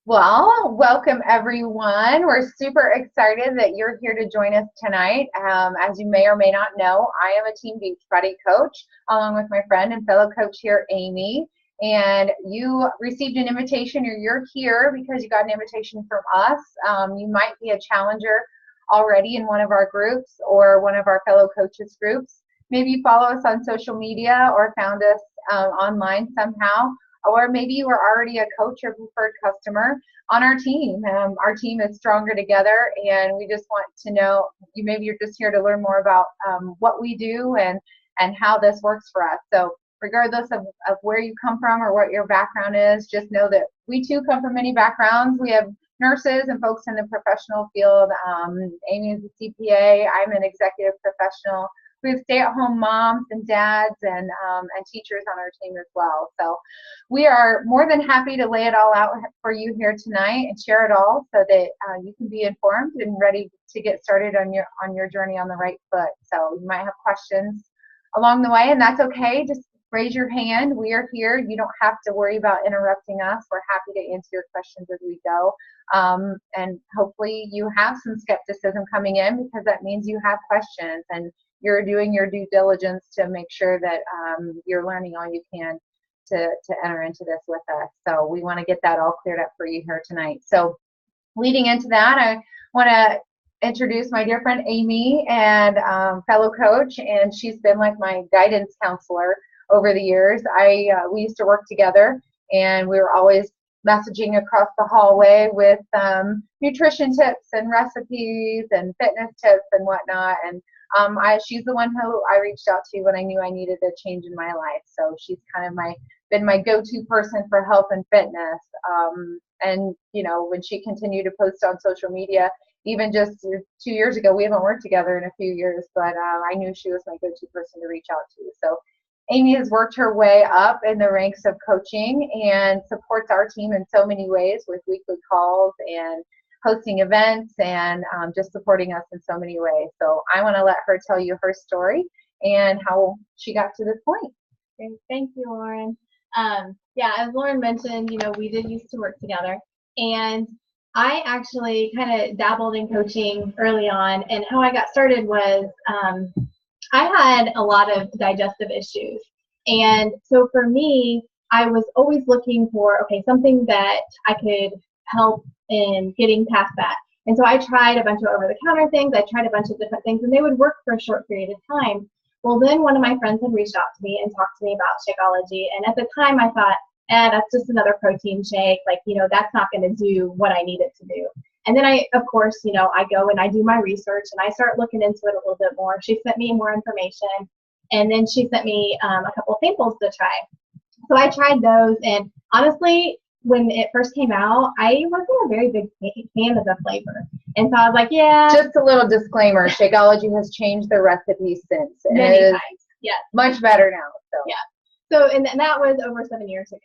Well, welcome everyone. We're super excited that you're here to join us tonight. As you may or may not know, I am a Team Beachbody coach along with my friend and fellow coach here, Amy. And you received an invitation, or you're here because you got an invitation from us. You might be a challenger already in one of our groups or one of our fellow coaches groups. Maybe you follow us on social media or found us online somehow, or maybe you are already a coach or preferred customer on our team. Our team is stronger together, and we just want to know, maybe you're just here to learn more about what we do and how this works for us. So regardless of where you come from or what your background is, just know that we too come from many backgrounds. We have nurses and folks in the professional field. Amy is a CPA. I'm an executive professional. We have stay-at-home moms and dads and teachers on our team as well. So we are more than happy to lay it all out for you here tonight and share it all so that you can be informed and ready to get started on your journey on the right foot. So you might have questions along the way, and that's okay. Just raise your hand. We are here. You don't have to worry about interrupting us. We're happy to answer your questions as we go. And hopefully you have some skepticism coming in, because that means you have questions and you're doing your due diligence to make sure that you're learning all you can to enter into this with us. So we want to get that all cleared up for you here tonight. So leading into that, I want to introduce my dear friend Amy, and fellow coach, and she's been like my guidance counselor over the years. We used to work together, and we were always messaging across the hallway with nutrition tips and recipes and fitness tips and whatnot. And she's the one who I reached out to when I knew I needed a change in my life. So she's kind of been my go-to person for health and fitness. And when she continued to post on social media, even just 2 years ago, we haven't worked together in a few years, but I knew she was my go-to person to reach out to. So Amy has worked her way up in the ranks of coaching and supports our team in so many ways with weekly calls and hosting events and just supporting us in so many ways. So I want to let her tell you her story and how she got to this point. Okay, thank you, Lauren. Yeah, as Lauren mentioned, we did used to work together, and I actually kind of dabbled in coaching early on, and how I got started was I had a lot of digestive issues. And so for me, I was always looking for, something that I could help in getting past that. And so I tried a bunch of over-the-counter things. I tried a bunch of different things, and they would work for a short period of time. Well, then one of my friends had reached out to me and talked to me about Shakeology. And at the time, I thought, that's just another protein shake. That's not going to do what I need it to do. And then I go and I do my research and I start looking into it a little bit more. She sent me more information, and then she sent me a couple of samples to try. So I tried those, and honestly, when it first came out, I wasn't a very big fan of the flavor. And so I was like, yeah. Just a little disclaimer, Shakeology has changed their recipe since. Many times, yes. Much better now. So. Yeah. So, and that was over 7 years ago.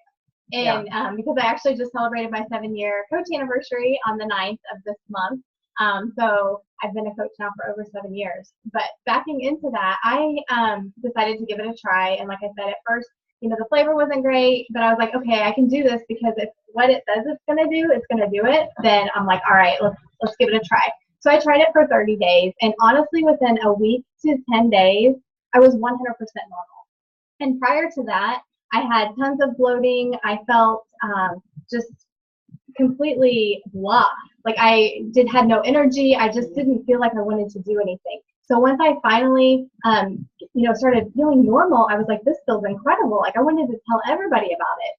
And because I actually just celebrated my 7-year coach anniversary on the 9th of this month. So I've been a coach now for over 7 years. But backing into that, I decided to give it a try. And like I said, at first, the flavor wasn't great, but I was like, okay, I can do this, because if what it says it's going to do, it's going to do it. Then I'm like, all right, let's give it a try. So I tried it for 30 days. And honestly, within a week to 10 days, I was 100% normal. And prior to that, I had tons of bloating. I felt just completely blah. Like I had no energy. I just didn't feel like I wanted to do anything. So once I finally, started feeling normal, I was like, this feels incredible. Like I wanted to tell everybody about it.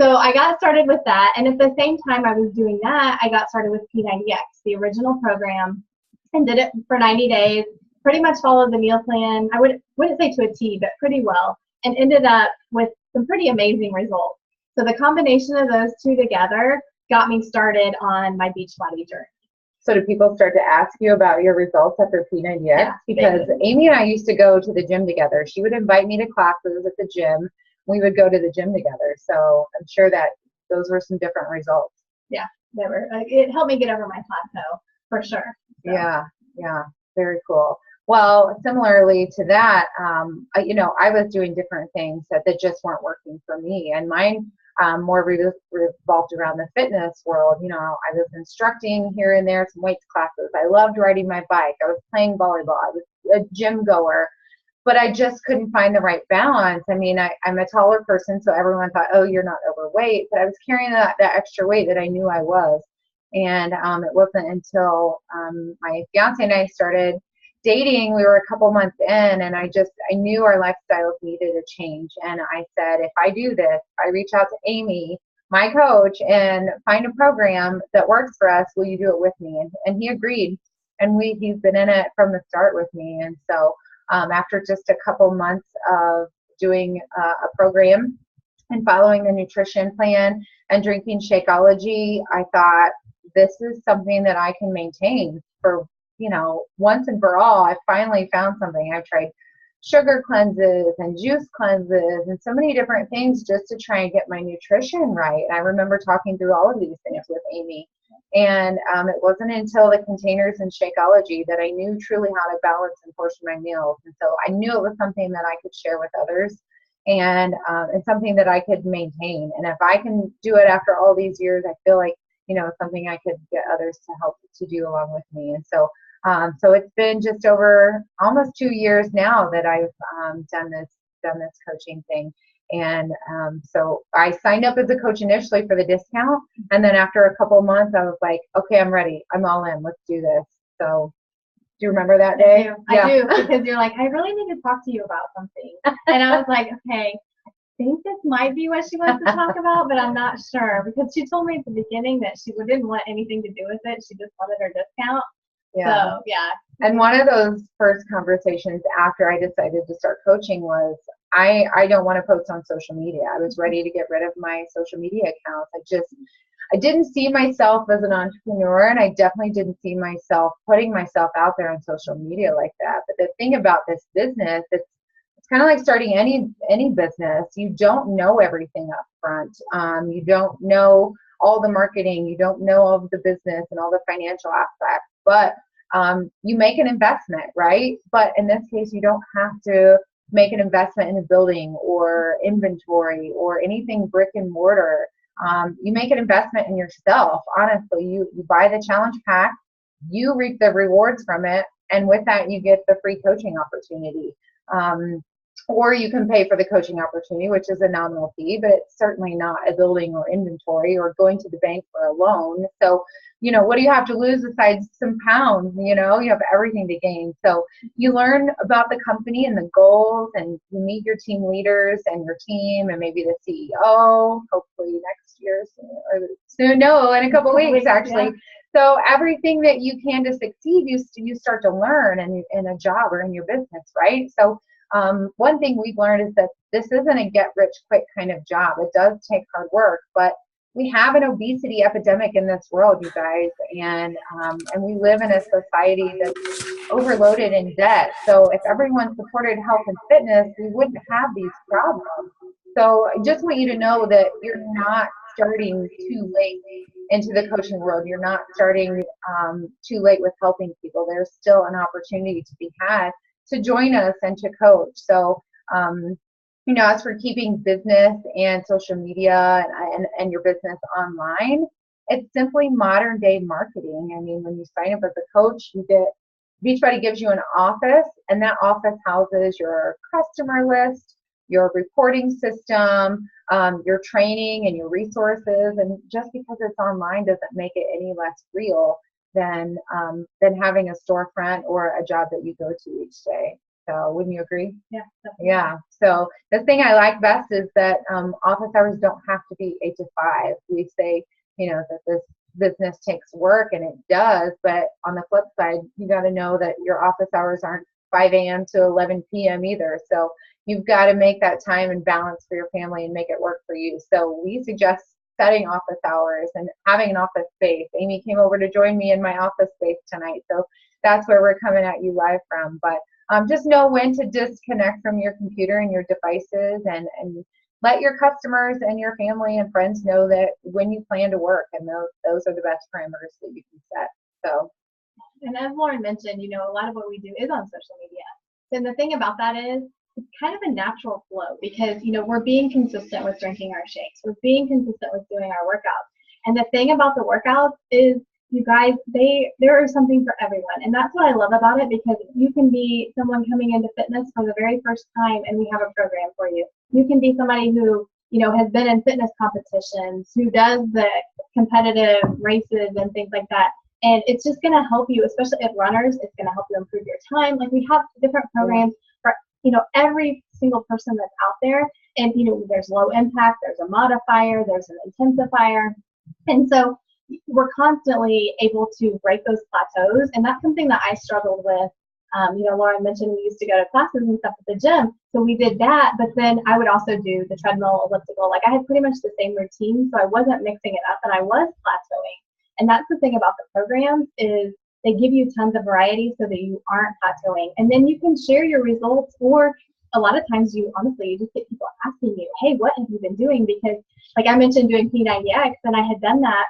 So I got started with that. And at the same time I was doing that, I got started with P90X, the original program, and did it for 90 days. Pretty much followed the meal plan. I wouldn't say to a T, but pretty well, and ended up with some pretty amazing results. So the combination of those two together got me started on my Beachbody journey. So do people start to ask you about your results after P90X? Yeah, because Amy and I used to go to the gym together. She would invite me to classes at the gym. We would go to the gym together. So I'm sure that those were some different results. Yeah, they were. It helped me get over my plateau for sure. So. Yeah, very cool. Well, similarly to that, I was doing different things that just weren't working for me. And mine more revolved around the fitness world. You know, I was instructing here and there, some weights classes. I loved riding my bike. I was playing volleyball. I was a gym goer, but I just couldn't find the right balance. I mean, I'm a taller person, so everyone thought, oh, you're not overweight, but I was carrying that extra weight that I knew I was. And it wasn't until my fiance and I started dating, we were a couple months in, and I knew our lifestyles needed a change. And I said, if I do this, I reach out to Amy, my coach, and find a program that works for us, will you do it with me? And he agreed. And he's been in it from the start with me. And so after just a couple months of doing a program and following the nutrition plan and drinking Shakeology, I thought, this is something that I can maintain for, you know, once and for all. I finally found something. I've tried sugar cleanses and juice cleanses and so many different things just to try and get my nutrition right. And I remember talking through all of these things with Amy. And it wasn't until the containers and Shakeology that I knew truly how to balance and portion my meals. And so I knew it was something that I could share with others, and it's something that I could maintain. And if I can do it after all these years, I feel like, you know, something I could get others to help to do along with me. And so so it's been just over almost 2 years now that I've done this coaching thing. And so I signed up as a coach initially for the discount, and then after a couple months, I was like, okay, I'm ready. I'm all in. Let's do this. So do you remember that day? I do, because you're like, I really need to talk to you about something. And I was like, okay, I think this might be what she wants to talk about, but I'm not sure, because she told me at the beginning that she didn't want anything to do with it. She just wanted her discount. Yeah. So, yeah. And one of those first conversations after I decided to start coaching was, I don't want to post on social media. I was ready to get rid of my social media accounts. I didn't see myself as an entrepreneur, and I definitely didn't see myself putting myself out there on social media like that. But the thing about this business, it's kind of like starting any business. You don't know everything up front. You don't know all the marketing. You don't know all of the business and all the financial aspects. But you make an investment, right? But in this case, you don't have to make an investment in a building or inventory or anything brick and mortar. You make an investment in yourself. Honestly, you buy the challenge pack, you reap the rewards from it, and with that, you get the free coaching opportunity. Or you can pay for the coaching opportunity, which is a nominal fee, but it's certainly not a building or inventory or going to the bank for a loan. So, you know, what do you have to lose besides some pounds? You know, you have everything to gain. So you learn about the company and the goals, and you meet your team leaders and your team and maybe the CEO, hopefully next year or soon, no, in a couple weeks actually. Yeah. So everything that you can to succeed, you start to learn in a job or in your business, right? So one thing we've learned is that this isn't a get rich quick kind of job. It does take hard work, but we have an obesity epidemic in this world, you guys, and we live in a society that's overloaded in debt. So if everyone supported health and fitness, we wouldn't have these problems. So I just want you to know that you're not starting too late into the coaching world. You're not starting too late with helping people. There's still an opportunity to be had to join us and to coach. So, you know, as for keeping business and social media and your business online, it's simply modern day marketing. I mean, when you sign up as a coach, Beachbody gives you an office, and that office houses your customer list, your reporting system, your training and your resources. And just because it's online doesn't make it any less real than having a storefront or a job that you go to each day. So wouldn't you agree? Yeah. Definitely. Yeah. So the thing I like best is that office hours don't have to be 8 to 5. We say, you know, that this business takes work, and it does. But on the flip side, you got to know that your office hours aren't 5 a.m. to 11 p.m. either. So you've got to make that time and balance for your family and make it work for you. So we suggest setting office hours and having an office space. Amy came over to join me in my office space tonight. So that's where we're coming at you live from. But just know when to disconnect from your computer and your devices, and let your customers and your family and friends know that when you plan to work, and those are the best parameters that you can set. So. And as Lauren mentioned, you know, a lot of what we do is on social media. And the thing about that is, it's kind of a natural flow because, we're being consistent with drinking our shakes. We're being consistent with doing our workouts. And the thing about the workouts is, you guys, there is something for everyone. And that's what I love about it, because you can be someone coming into fitness for the very first time and we have a program for you. You can be somebody who, has been in fitness competitions, who does the competitive races and things like that. And it's just going to help you, especially as runners, it's going to help you improve your time. Like, we have different programs for, every single person that's out there. And, there's low impact, there's a modifier, there's an intensifier. And so we're constantly able to break those plateaus. And that's something that I struggled with. Lauren mentioned we used to go to classes and stuff at the gym. So we did that, but then I would also do the treadmill, elliptical. Like, I had pretty much the same routine, so I wasn't mixing it up, and I was plateauing. And that's the thing about the programs, is they give you tons of variety so that you aren't plateauing. And then you can share your results, or a lot of times you just get people asking you, hey, what have you been doing? Because, like I mentioned, doing P90X, and I had done that.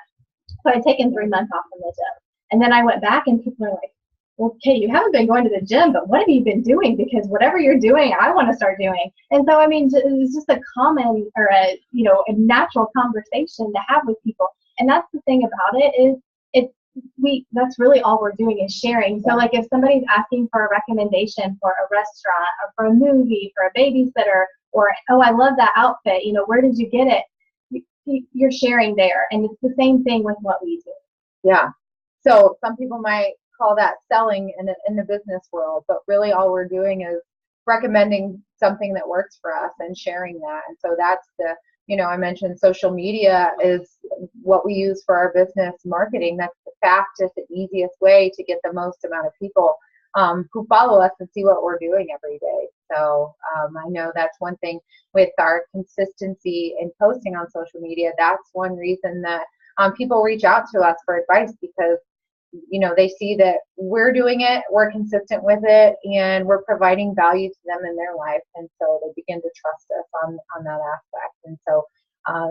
So I'd taken 3 months off from the gym. And then I went back and people were like, okay, you haven't been going to the gym, but what have you been doing? Because whatever you're doing, I want to start doing. And so, it's just a common, or a natural conversation to have with people. And that's the thing about it, is that's really all we're doing is sharing. So, like, if somebody's asking for a recommendation for a restaurant or for a movie, for a babysitter, or, oh, I love that outfit, where did you get it? You're sharing there. And it's the same thing with what we do. Yeah. So some people might call that selling in the business world, but really all we're doing is recommending something that works for us and sharing that. And so that's I mentioned social media is what we use for our business marketing. That's the fastest and easiest way to get the most amount of people who follow us and see what we're doing every day. So I know that's one thing with our consistency in posting on social media. That's one reason that people reach out to us for advice, because they see that we're doing it, we're consistent with it, and we're providing value to them in their life. And so they begin to trust us on that aspect. And so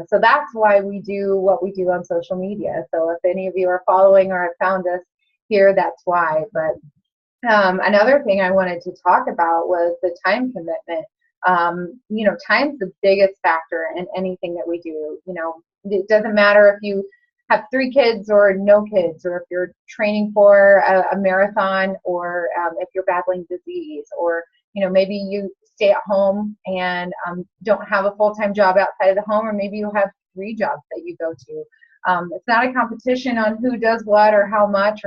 so that's why we do what we do on social media. So if any of you are following or have found us here, that's why. But another thing I wanted to talk about was the time commitment. Time's the biggest factor in anything that we do. It doesn't matter if you have 3 kids or no kids, or if you're training for a marathon, or if you're battling disease, or maybe you stay at home and don't have a full-time job outside of the home, or maybe you have 3 jobs that you go to. It's not a competition on who does what or how much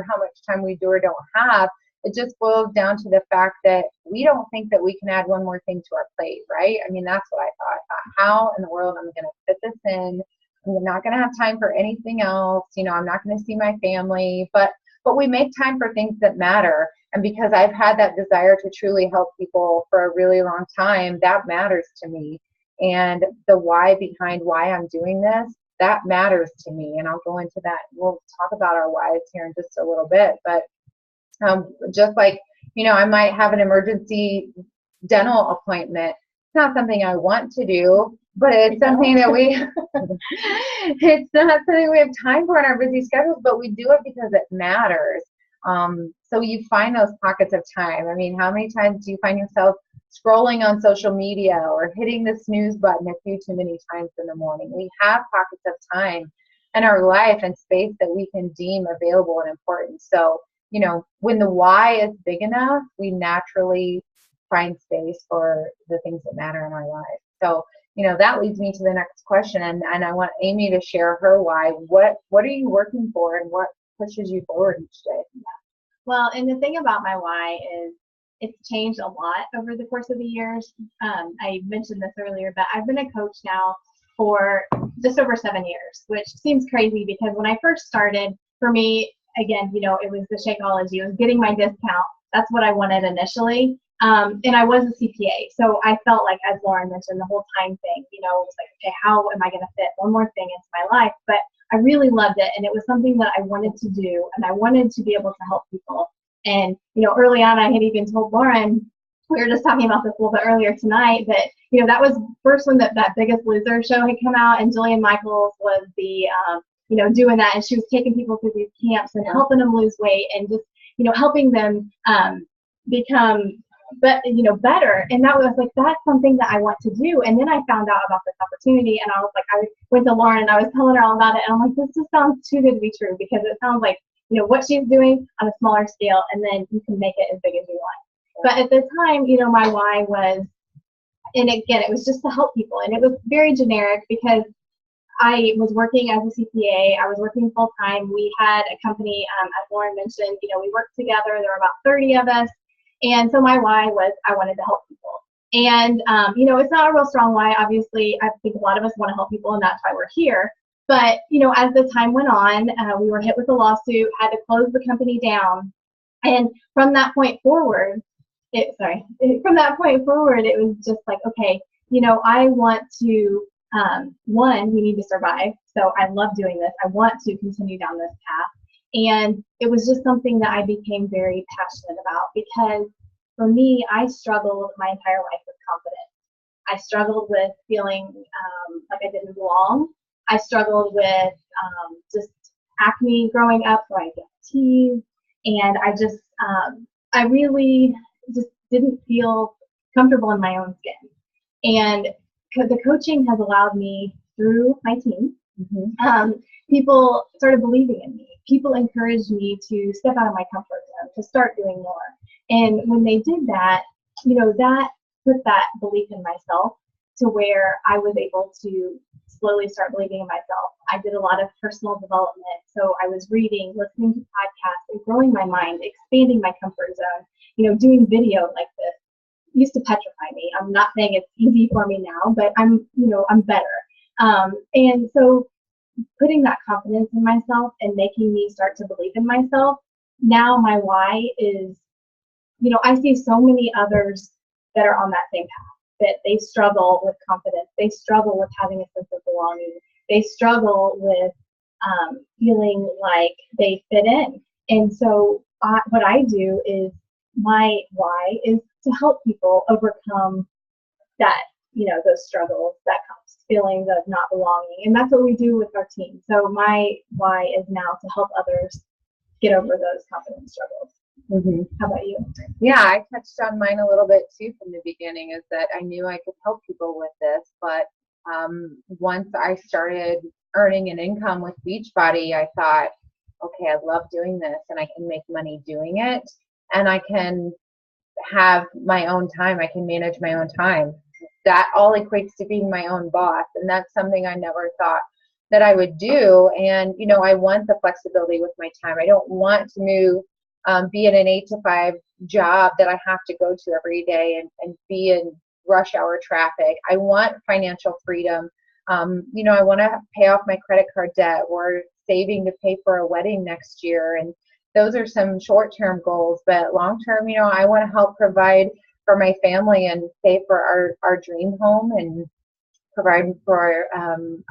time we do or don't have. It just boils down to the fact that we don't think that we can add one more thing to our plate, right? That's what I thought. How in the world am I going to fit this in? I'm not going to have time for anything else. I'm not going to see my family, but we make time for things that matter. And because I've had that desire to truly help people for a really long time, that matters to me. And the why behind why I'm doing this, that matters to me. And I'll go into that. We'll talk about our whys here in just a little bit. But just like, I might have an emergency dental appointment. It's not something I want to do, but it's something that it's not something we have time for in our busy schedules, but we do it because it matters. So you find those pockets of time. How many times do you find yourself scrolling on social media or hitting the snooze button a few too many times in the morning? We have pockets of time in our life and space that we can deem available and important. So, when the why is big enough, we naturally find space for the things that matter in our life. So, that leads me to the next question, and I want Amy to share her why. What are you working for, and what pushes you forward each day? Yeah. Well, and the thing about my why is it's changed a lot over the course of the years. I mentioned this earlier, but I've been a coach now for just over 7 years, which seems crazy because when I first started, for me, again, it was the Shakeology. It was getting my discount. That's what I wanted initially. And I was a CPA. So I felt like, as Lauren mentioned, the whole time thing, it was like, okay, how am I going to fit one more thing into my life? But I really loved it. And it was something that I wanted to do. And I wanted to be able to help people. And, early on, I had even told Lauren, we were just talking about this a little bit earlier tonight, that, that was first when that Biggest Loser show had come out, and Jillian Michaels was the, doing that. And she was taking people through these camps and helping them lose weight and just, helping them become but better. And that was like, that's something that I want to do. And then I found out about this opportunity, and I was like, I went to Lauren and I was telling her all about it, and I'm like, this just sounds too good to be true, because it sounds like what she's doing on a smaller scale, and then you can make it as big as you want. But at the time, my why was, and again, it was just to help people, and it was very generic because I was working as a CPA. I was working full time. We had a company, as Lauren mentioned, we worked together. There were about 30 of us. And so my why was I wanted to help people. And, it's not a real strong why. Obviously, I think a lot of us want to help people, and that's why we're here. But, as the time went on, we were hit with a lawsuit, had to close the company down. And from that point forward, it was just like, okay, I want to, one, we need to survive. So I love doing this. I want to continue down this path. And it was just something that I became very passionate about, because for me, I struggled my entire life with confidence. I struggled with feeling like I didn't belong. I struggled with just acne growing up, so I get teased. And I really just didn't feel comfortable in my own skin. And the coaching has allowed me, through my team, people started believing in me. People encouraged me to step out of my comfort zone, to start doing more. And when they did that, that put that belief in myself to where I was able to slowly start believing in myself. I did a lot of personal development. So I was reading, listening to podcasts, and growing my mind, expanding my comfort zone, doing video like this. It used to petrify me. I'm not saying it's easy for me now, but I'm better. And so putting that confidence in myself and making me start to believe in myself, now my why is, I see so many others that are on that same path, that they struggle with confidence. They struggle with having a sense of belonging. They struggle with feeling like they fit in. And so what I do is, my why is to help people overcome that, those struggles, that feeling of not belonging. And that's what we do with our team. So my why is now to help others get over those confidence struggles. How about you? Yeah, I touched on mine a little bit too from the beginning, is that I knew I could help people with this. But once I started earning an income with Beachbody, I thought, okay, I love doing this, and I can make money doing it, and I can have my own time. I can manage my own time. That all equates to being my own boss, and that's something I never thought that I would do. And I want the flexibility with my time. I don't want to be in an 8 to 5 job that I have to go to every day and be in rush hour traffic. I want financial freedom. I want to pay off my credit card debt, or saving to pay for a wedding next year. And those are some short-term goals, but long-term, I want to help provide for my family and save for our dream home, and provide for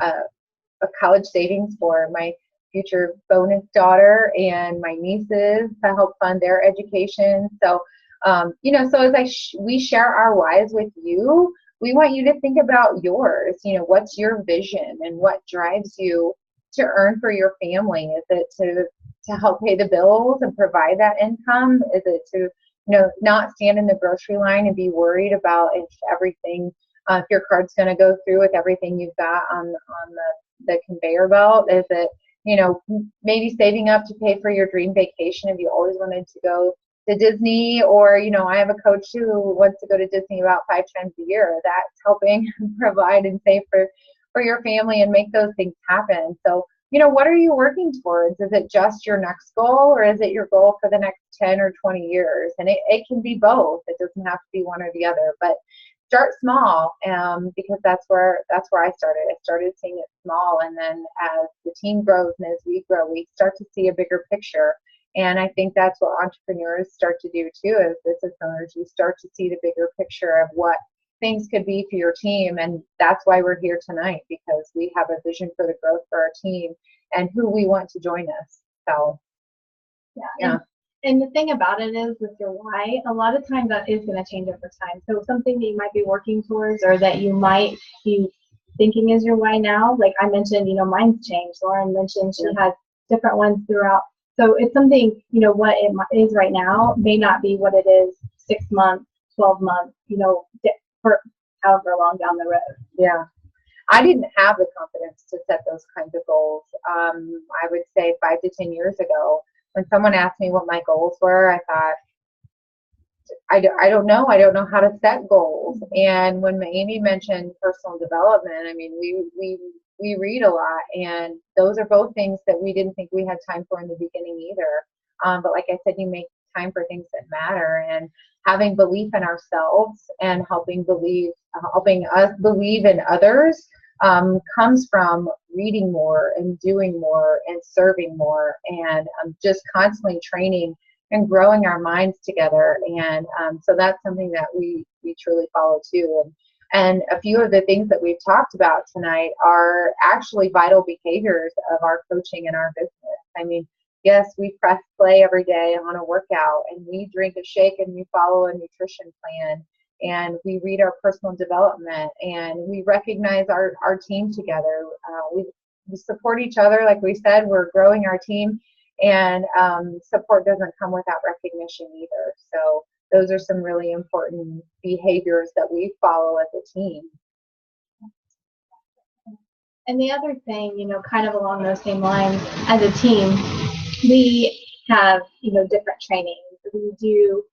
a college savings for my future bonus daughter and my nieces to help fund their education. So, so as we share our whys with you, we want you to think about yours. What's your vision, and what drives you to earn for your family? Is it to help pay the bills and provide that income? Is it to not stand in the grocery line and be worried about if everything, if your card's going to go through with everything you've got on the conveyor belt? Is it, maybe saving up to pay for your dream vacation if you always wanted to go to Disney? Or, I have a coach who wants to go to Disney about 5 times a year. That's helping provide and save for your family and make those things happen. So, what are you working towards? Is it just your next goal, or is it your goal for the next 10 or 20 years? And it can be both. It doesn't have to be one or the other, but start small, because that's where I started. I started seeing it small, and then as the team grows and as we grow, we start to see a bigger picture. And I think that's what entrepreneurs start to do too, as business owners. You start to see the bigger picture of what things could be for your team. And that's why we're here tonight, because we have a vision for the growth for our team and who we want to join us. So yeah. And the thing about it is, with your why, a lot of times that is going to change over time. So something that you might be working towards, or that you might be thinking is your why now, like I mentioned, mine's changed. Lauren mentioned she has different ones throughout. So it's something, what it is right now may not be what it is 6 months, 12 months, for however long down the road. Yeah. I didn't have the confidence to set those kinds of goals. I would say 5 to 10 years ago, when someone asked me what my goals were, I thought, I don't know. I don't know how to set goals. And when Amy mentioned personal development, I mean, we read a lot, and those are both things that we didn't think we had time for in the beginning either. But like I said, you make time for things that matter, and having belief in ourselves and helping us believe in others comes from reading more and doing more and serving more, and just constantly training and growing our minds together. And so that's something that we truly follow too. And a few of the things that we've talked about tonight are actually vital behaviors of our coaching and our business. I mean, yes, we press play every day on a workout, and we drink a shake, and we follow a nutrition plan, and we read our personal development, and we recognize our team together. We support each other. Like we said, we're growing our team, and support doesn't come without recognition either. So those are some really important behaviors that we follow as a team. And the other thing, kind of along those same lines, as a team, we have, different trainings. We do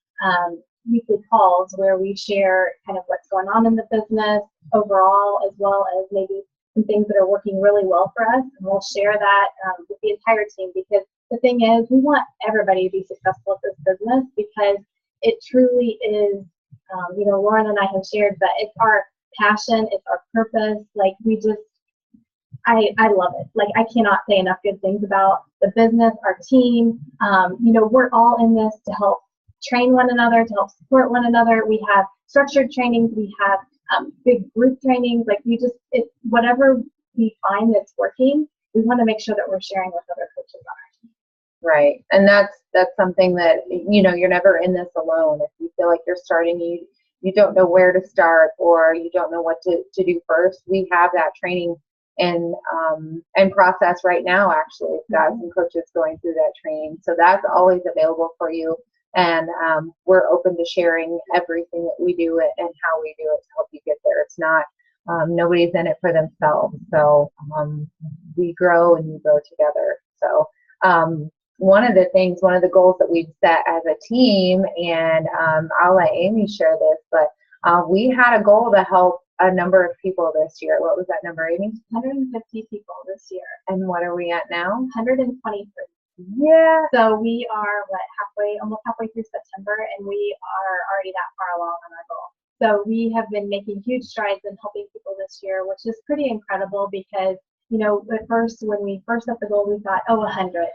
weekly calls where we share kind of what's going on in the business overall, as well as maybe some things that are working really well for us. And we'll share that with the entire team, because the thing is, we want everybody to be successful at this business, because it truly is, Lauren and I have shared, but it's our passion, it's our purpose. Like, I love it. Like, I cannot say enough good things about the business, our team. We're all in this to help train one another, to help support one another. We have structured trainings, we have big group trainings. Like, it's whatever we find that's working, we want to make sure that we're sharing with other coaches on our team. Right. And that's something that, you're never in this alone. If you feel like you're starting, you don't know where to start, or you don't know what to do first, we have that training and process right now. Actually, we've got some coaches going through that training, so that's always available for you. And we're open to sharing everything that we do and how we do it to help you get there. It's not, nobody's in it for themselves. So we grow and we grow together. So one of the goals that we've set as a team, and I'll let Amy share this, but we had a goal to help a number of people this year. What was that number, Amy? 150 people this year. And what are we at now? 123. Yeah. So we are almost halfway through September, and we are already that far along on our goal. So we have been making huge strides in helping people this year, which is pretty incredible, because, at first, when we first set the goal, we thought, 100.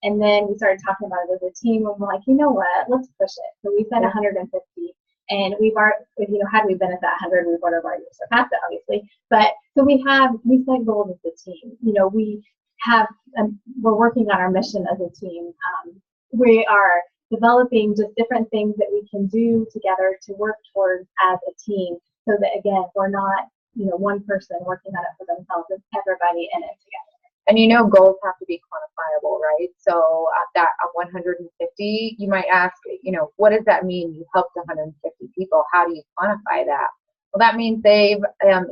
And then we started talking about it as a team, and we're like, you know what, let's push it. So we said 150. And we've already, had we been at that 100, we would have already surpassed it, obviously. But so we set goals as a team. We're working on our mission as a team. We are developing just different things that we can do together to work towards as a team, so that, again, we're not, one person working on it for themselves. It's everybody in it together. And goals have to be quantifiable, right? So at that 150, you might ask, what does that mean? You helped 150 people. How do you quantify that? Well, that means they've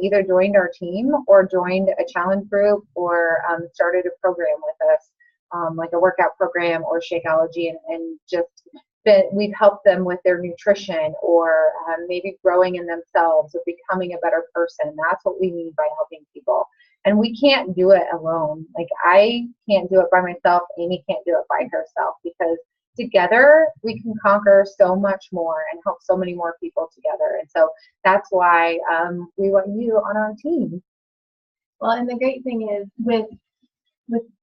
either joined our team, or joined a challenge group, or started a program with us, like a workout program or Shakeology, and just that we've helped them with their nutrition, or maybe growing in themselves, or becoming a better person. That's what we mean by helping people. And we can't do it alone. Like, I can't do it by myself. Amy can't do it by herself, because together we can conquer so much more and help so many more people together. And so that's why we want you on our team. Well, and the great thing is with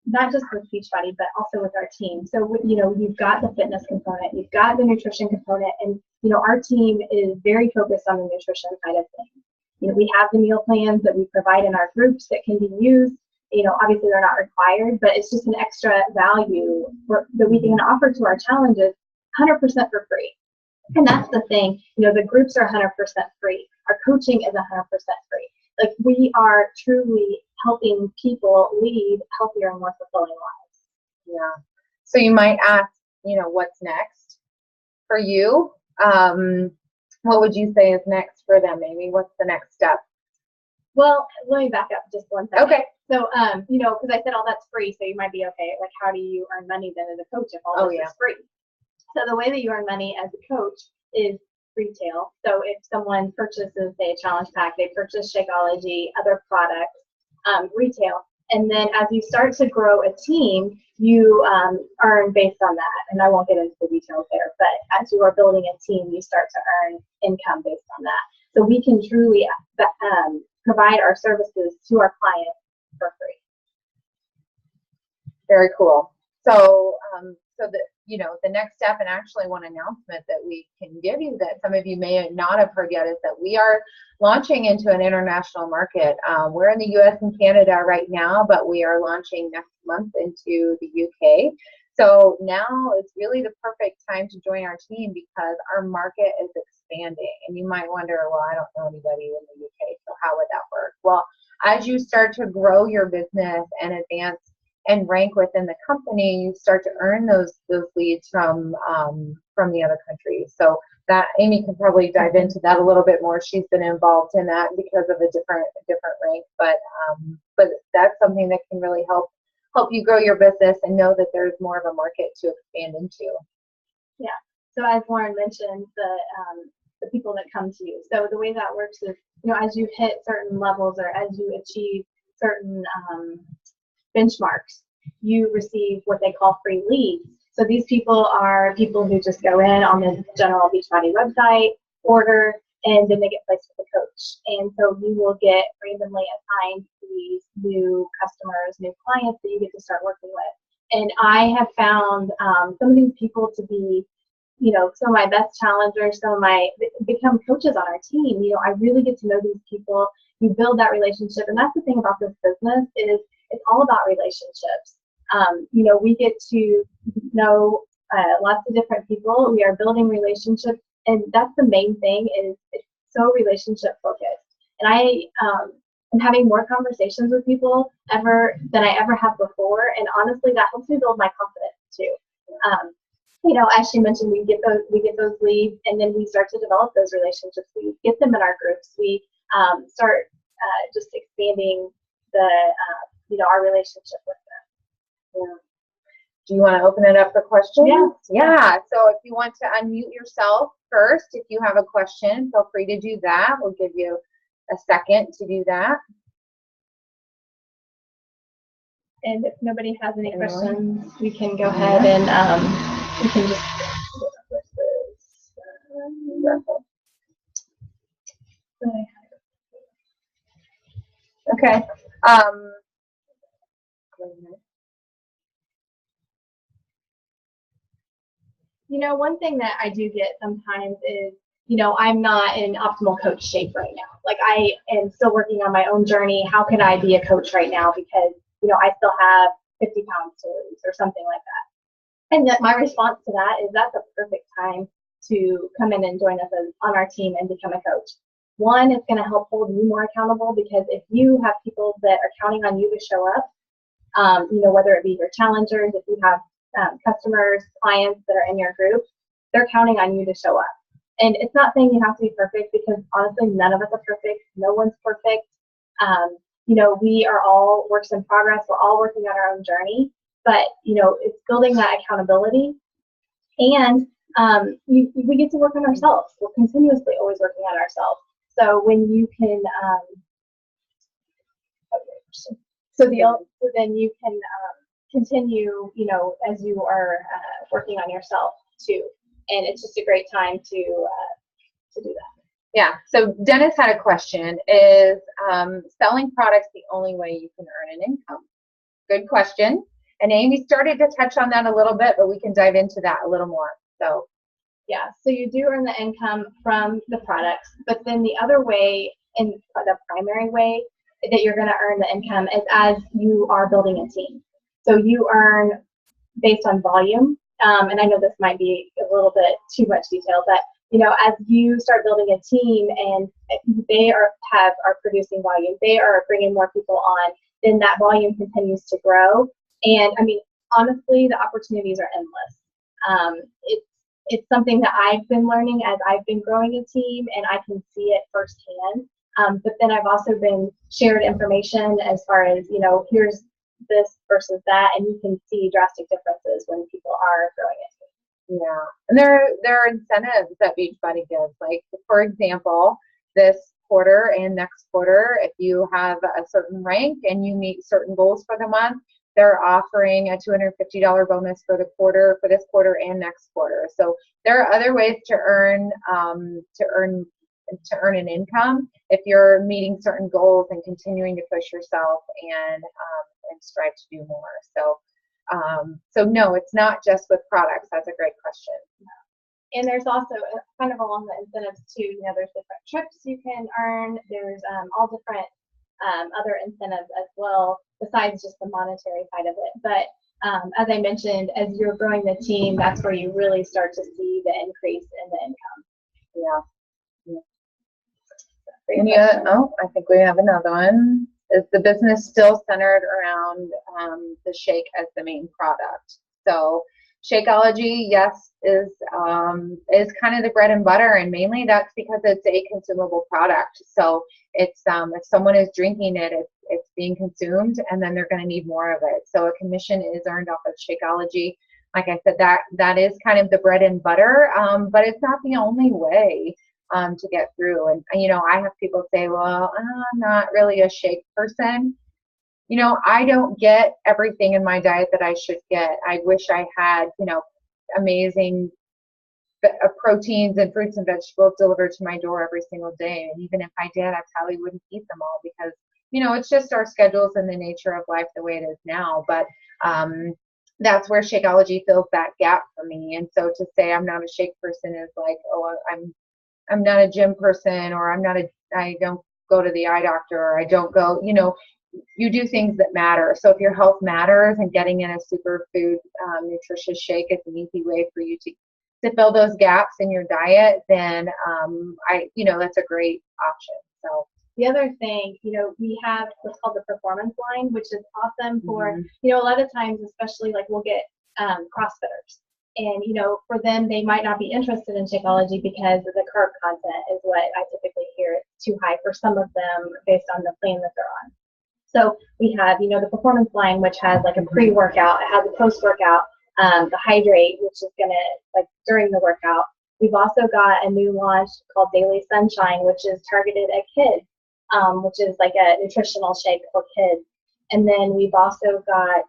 not just with Beachbody, but also with our team. So, you've got the fitness component, you've got the nutrition component, and, our team is very focused on the nutrition side of things. We have the meal plans that we provide in our groups that can be used. Obviously they're not required, but it's just an extra value that we can offer to our challenges 100% for free. And that's the thing. The groups are 100% free. Our coaching is 100% free. Like, we are truly helping people lead healthier and more fulfilling lives. Yeah. So you might ask, what's next for you? What would you say is next for them, Amy? What's the next step? Well, let me back up just one second. Okay. So, because I said all that's free, so you might be okay. Like, how do you earn money then as a coach if all this is free? So the way that you earn money as a coach is retail. So if someone purchases, say, a challenge pack, they purchase Shakeology, other products, retail. And then as you start to grow a team, you earn based on that. And I won't get into the details there, but as you are building a team, you start to earn income based on that. So we can truly provide our services to our clients for free. Very cool. So, the next step, and actually one announcement that we can give you that some of you may not have heard yet, is that we are launching into an international market. We're in the U.S. and Canada right now, but we are launching next month into the UK. So now it's really the perfect time to join our team because our market is expanding. And you might wonder, well, I don't know anybody in the UK, so how would that work? Well, as you start to grow your business and advance and rank within the company, you start to earn those leads from the other countries. So that Amy can probably dive into that a little bit more. She's been involved in that because of a different rank, but that's something that can really help you grow your business and know that there's more of a market to expand into. Yeah. So as Lauren mentioned, the people that come to you. So the way that works is, as you hit certain levels or as you achieve certain benchmarks, you receive what they call free leads. So these people are people who just go in on the general Beachbody website, order, and then they get placed with a coach. And so you will get randomly assigned these new customers, new clients that you get to start working with. And I have found some of these people to be, some of my best challengers, become coaches on our team. I really get to know these people. You build that relationship. And that's the thing about this business is it's all about relationships. We get to know lots of different people. We are building relationships. And that's the main thing is it's so relationship focused. And I am having more conversations with people than I ever have before. And honestly, that helps me build my confidence too. As she mentioned, we get those leads, and then we start to develop those relationships. We get them in our groups. We start just expanding our relationship with them. Yeah. Do you want to open it up for questions? Yeah. So if you want to unmute yourself first, if you have a question, feel free to do that. We'll give you a second to do that. And if nobody has any questions, we can go ahead and we can just. Okay. One thing that I do get sometimes is, I'm not in optimal coach shape right now. Like I am still working on my own journey. How can I be a coach right now? Because, I still have 50 pounds to lose or something like that. And that my response to that is that's a perfect time to come in and join us on our team and become a coach. One, it's going to help hold you more accountable because if you have people that are counting on you to show up, whether it be your challengers, if you have customers, clients that are in your group, they're counting on you to show up. And it's not saying you have to be perfect because honestly, none of us are perfect. No one's perfect. We are all works in progress. We're all working on our own journey, but it's building that accountability, and we get to work on ourselves. We're continuously always working on ourselves. So when you can, then you can continue, as you are working on yourself too. And it's just a great time to do that. Yeah. So Dennis had a question: is selling products the only way you can earn an income? Good question. And Amy started to touch on that a little bit, but we can dive into that a little more. So. Yeah, so you do earn the income from the products, but then the other way, and the primary way that you're going to earn the income is as you are building a team. So you earn based on volume, and I know this might be a little bit too much detail, but as you start building a team and they are producing volume, they are bringing more people on, then that volume continues to grow. And I mean, honestly, the opportunities are endless. it's something that I've been learning as I've been growing a team, and I can see it firsthand. But then I've also been shared information as far as, here's this versus that, and you can see drastic differences when people are growing it. Yeah, and there are incentives that Beachbody gives. Like, for example, this quarter and next quarter, if you have a certain rank and you meet certain goals for the month, they're offering a $250 bonus for the quarter, for this quarter and next quarter. So there are other ways to earn an income if you're meeting certain goals and continuing to push yourself and strive to do more. So no, it's not just with products. That's a great question. And there's also kind of along the incentives too. There's different trips you can earn. There's all different other incentives as well, besides just the monetary side of it. But as I mentioned, as you're growing the team, that's where you really start to see the increase in the income. Yeah. I think we have another one. Is the business still centered around the shake as the main product? So Shakeology, yes, is kind of the bread and butter, and mainly that's because it's a consumable product. So it's if someone is drinking it, it's being consumed, and then they're going to need more of it. So a commission is earned off of Shakeology. Like I said, that is kind of the bread and butter, but it's not the only way to get through. And I have people say, well, I'm not really a shake person. I don't get everything in my diet that I should get. I wish I had, amazing proteins and fruits and vegetables delivered to my door every single day. And even if I did, I probably wouldn't eat them all because, it's just our schedules and the nature of life the way it is now. But that's where Shakeology fills that gap for me. And so to say I'm not a shake person is like, oh, I'm not a gym person, or I don't go to the eye doctor, or I don't go, you do things that matter. So if your health matters and getting in a superfood nutritious shake is an easy way for you to fill those gaps in your diet, then that's a great option. So the other thing, we have what's called the performance line, which is awesome for, a lot of times, especially like we'll get CrossFitters. And, for them, they might not be interested in Shakeology because the carb content is what I typically hear is too high for some of them based on the plan that they're on. So we have, the performance line, which has like a pre-workout, it has a post-workout, the hydrate, which is going to, like during the workout. We've also got a new launch called Daily Sunshine, which is targeted at kids, which is like a nutritional shake for kids. And then we've also got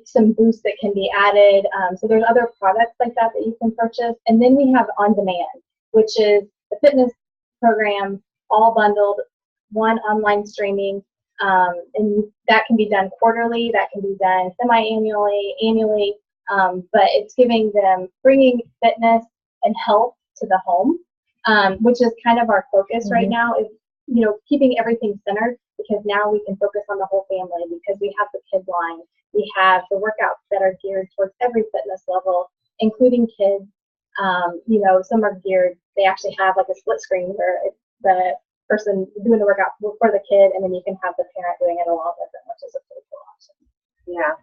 some boosts that can be added. So there's other products like that you can purchase. And then we have On Demand, which is the fitness program all bundled, one online streaming, and that can be done quarterly, that can be done semi-annually, annually, but it's bringing fitness and health to the home, which is kind of our focus right now, is keeping everything centered, because now we can focus on the whole family, because we have the kids line. We have the workouts that are geared towards every fitness level, including kids. Some are geared, they actually have like a split screen where it's the person doing the workout for the kid, and then you can have the parent doing it along with them, which is a pretty cool option. Yeah.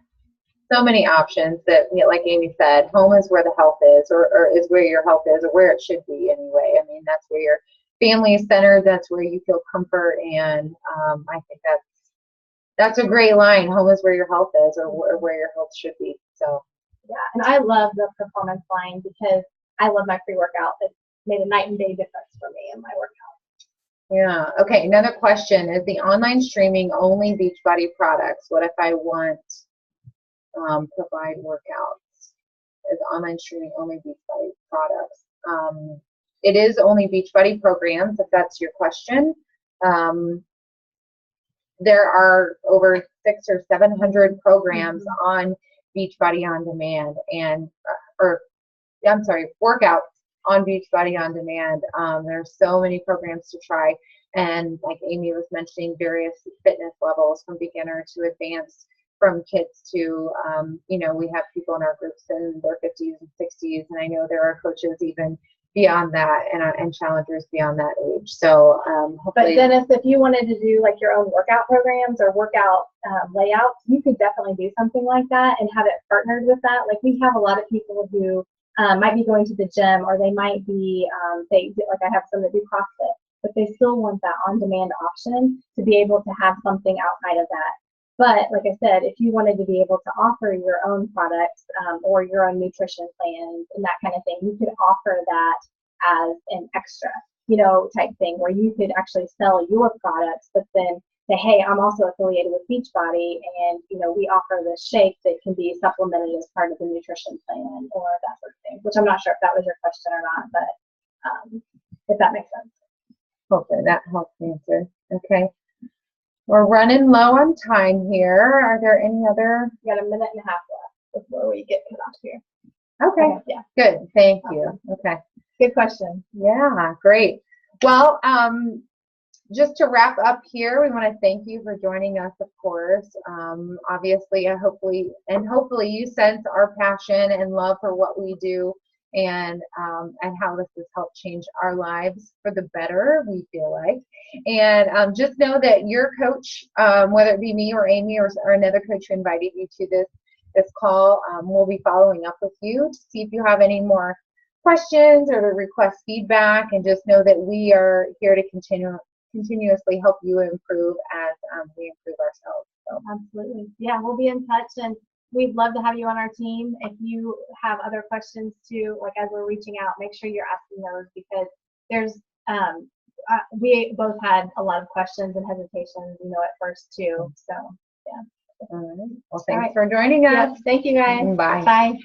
So many options that, like Amy said, home is where the health is, or is where your health is, or where it should be anyway. I mean, that's where your family is centered. That's where you feel comfort. And I think that's a great line. Home is where your health is, or where your health should be. So yeah, and I love the performance line because I love my pre-workout. It made a night and day difference for me in my workout. Yeah. Okay. Another question: is the online streaming only Beachbody products? What if I want provide workouts? Is online streaming only Beachbody products? It is only Beachbody programs, if that's your question. There are over 600 or 700 programs on Beachbody On Demand, and workouts on Beachbody On Demand. There's so many programs to try, and like Amy was mentioning, various fitness levels from beginner to advanced, from kids to we have people in our groups in their 50s and 60s, and I know there are coaches even beyond that, and challengers beyond that age. So hopefully. But Dennis, if you wanted to do like your own workout programs or workout layouts, you could definitely do something like that and have it partnered with that. Like we have a lot of people who might be going to the gym, or they might be, like I have some that do CrossFit, but they still want that on-demand option to be able to have something outside of that. But like I said, if you wanted to be able to offer your own products or your own nutrition plans and that kind of thing, you could offer that as an extra, type thing, where you could actually sell your products, but then say, hey, I'm also affiliated with Beachbody, and we offer this shake that can be supplemented as part of the nutrition plan or that sort of thing. Which I'm not sure if that was your question or not, but if that makes sense. Hopefully that helps answer. Okay. We're running low on time here. Are there any other? We got a minute and a half left before we get cut off here. Okay. Yeah. Good. Thank you. Okay. Good question. Yeah. Great. Well, just to wrap up here, we want to thank you for joining us, of course. Obviously, hopefully you sense our passion and love for what we do, and how this has helped change our lives for the better, we feel like. And just know that your coach, whether it be me or Amy or another coach who invited you to this call, will be following up with you to see if you have any more questions or to request feedback, and just know that we are here to continuously help you improve as we improve ourselves. So. Absolutely. Yeah, we'll be in touch, and we'd love to have you on our team. If you have other questions too, like as we're reaching out, make sure you're asking those, because there's we both had a lot of questions and hesitations, at first too. So yeah. All right. Well, thanks for joining us. Yep. Thank you guys. Bye. Bye.